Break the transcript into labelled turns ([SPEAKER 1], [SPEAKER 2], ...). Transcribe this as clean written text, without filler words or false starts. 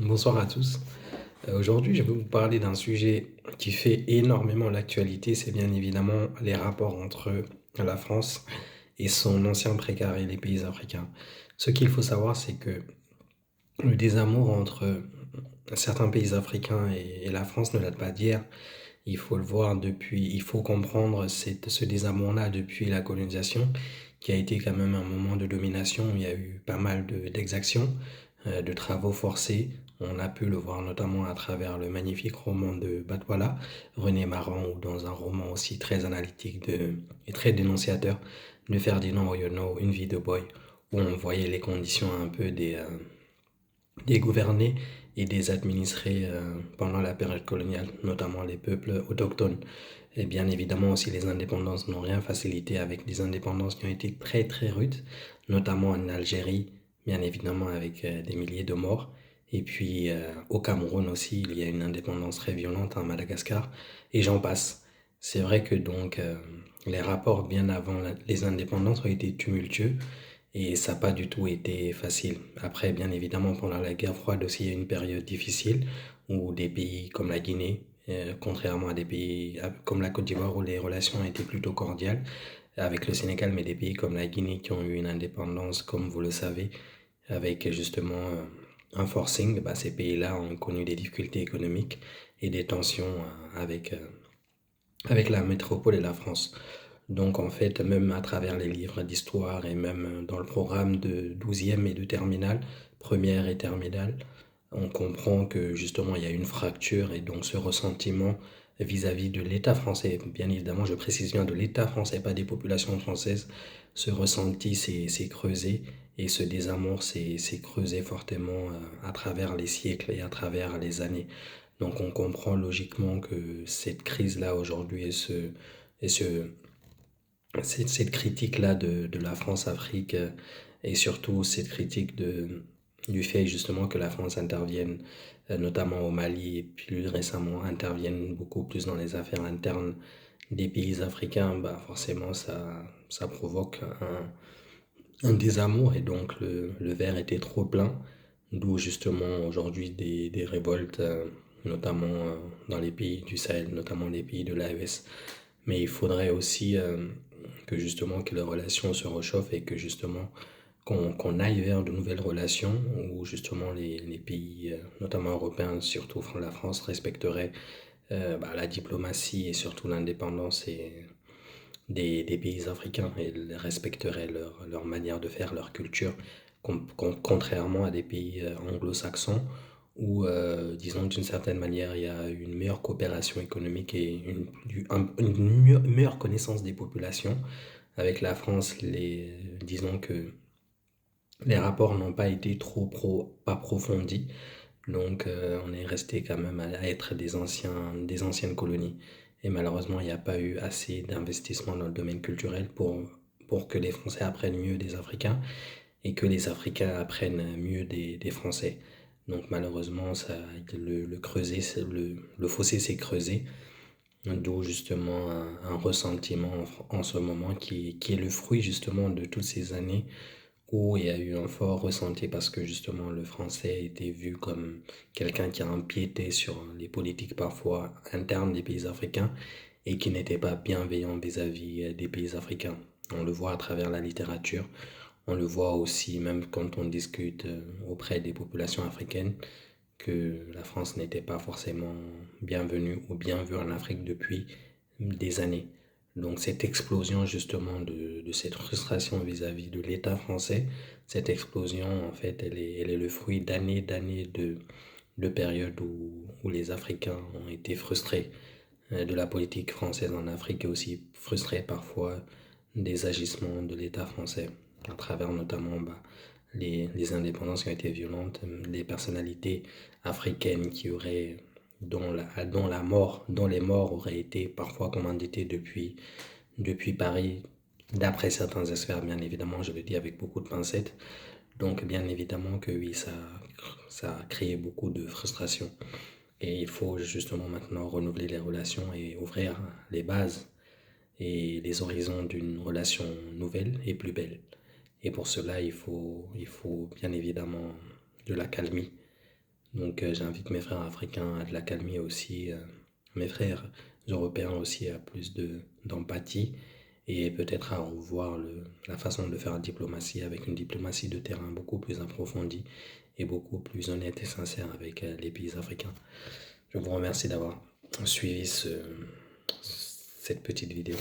[SPEAKER 1] Bonsoir à tous. Aujourd'hui, je vais vous parler d'un sujet qui fait énormément l'actualité, c'est bien évidemment les rapports entre la France et son ancien précaré, les pays africains. Ce qu'il faut savoir, c'est que le désamour entre certains pays africains et la France ne date pas d'hier. Il faut le voir depuis, il faut comprendre ce désamour-là depuis la colonisation, qui a été quand même un moment de domination. Où il y a eu pas mal d'exactions, de travaux forcés. On a pu le voir notamment à travers le magnifique roman de Batwala, René Maran, ou dans un roman aussi très analytique et très dénonciateur de Ferdinand Oyono, Une vie de boy, où on voyait les conditions un peu des gouvernés et des administrés pendant la période coloniale, notamment les peuples autochtones. Et bien évidemment aussi les indépendances n'ont rien facilité, avec des indépendances qui ont été très très rudes, notamment en Algérie, bien évidemment avec des milliers de morts. Et puis au Cameroun aussi, il y a une indépendance très violente, en Madagascar, et j'en passe. C'est vrai que donc les rapports bien avant les indépendances ont été tumultueux, et ça n'a pas du tout été facile. Après, bien évidemment, pendant la guerre froide aussi, il y a eu une période difficile où des pays comme la Guinée, contrairement à des pays comme la Côte d'Ivoire où les relations étaient plutôt cordiales avec le Sénégal, mais des pays comme la Guinée qui ont eu une indépendance, comme vous le savez, avec justement un forcing, bah, ces pays-là ont connu des difficultés économiques et des tensions avec la métropole et la France. Donc en fait, même à travers les livres d'histoire et même dans le programme de 12e et de terminale, première et terminale, on comprend que justement il y a une fracture, et donc ce ressentiment vis-à-vis de l'État français, bien évidemment je précise bien de l'État français, pas des populations françaises, ce ressenti s'est creusé, et ce désamour s'est creusé fortement à travers les siècles et à travers les années. Donc on comprend logiquement que cette crise-là aujourd'hui et cette critique-là de la France-Afrique, et surtout cette critique du fait justement que la France intervienne notamment au Mali, et plus récemment intervienne beaucoup plus dans les affaires internes des pays africains, bah forcément ça provoque un désamour, et donc le verre était trop plein, d'où justement aujourd'hui des révoltes, notamment dans les pays du Sahel, notamment les pays de l'AES. Mais il faudrait aussi que justement que les relations se réchauffent, et que justement qu'on aille vers de nouvelles relations où justement les pays, notamment européens, surtout la France, respecteraient bah, la diplomatie et surtout l'indépendance des pays africains, et respecteraient leur manière de faire, leur culture, contrairement à des pays anglo-saxons où, disons d'une certaine manière, il y a une meilleure coopération économique et une meilleure connaissance des populations. Avec la France, disons que les rapports n'ont pas été pas approfondis, donc on est resté quand même à être des anciennes colonies. Et malheureusement, il n'y a pas eu assez d'investissement dans le domaine culturel pour que les Français apprennent mieux des Africains, et que les Africains apprennent mieux des Français. Donc malheureusement, le fossé s'est creusé, d'où justement un ressentiment en ce moment qui est le fruit justement de toutes ces années où il y a eu un fort ressenti, parce que justement le français a été vu comme quelqu'un qui a empiété sur les politiques parfois internes des pays africains, et qui n'était pas bienveillant vis-à-vis des pays africains. On le voit à travers la littérature, on le voit aussi même quand on discute auprès des populations africaines, que la France n'était pas forcément bienvenue ou bien vue en Afrique depuis des années. Donc cette explosion justement de cette frustration vis-à-vis de l'État français, cette explosion en fait, elle est le fruit d'années de périodes où les Africains ont été frustrés de la politique française en Afrique, et aussi frustrés parfois des agissements de l'État français, à travers notamment bah, les indépendances qui ont été violentes, les personnalités africaines dont les morts auraient été parfois commandités depuis Paris, d'après certains experts, bien évidemment, je le dis avec beaucoup de pincettes. Donc, bien évidemment que oui, ça a créé beaucoup de frustration. Et il faut justement maintenant renouveler les relations et ouvrir les bases et les horizons d'une relation nouvelle et plus belle. Et pour cela, il faut bien évidemment de l'accalmie, Donc j'invite mes frères africains à de la calmer aussi, mes frères européens aussi à plus d'empathie et peut-être à revoir la façon de faire la diplomatie avec une diplomatie de terrain beaucoup plus approfondie et beaucoup plus honnête et sincère avec les pays africains. Je vous remercie d'avoir suivi cette petite vidéo.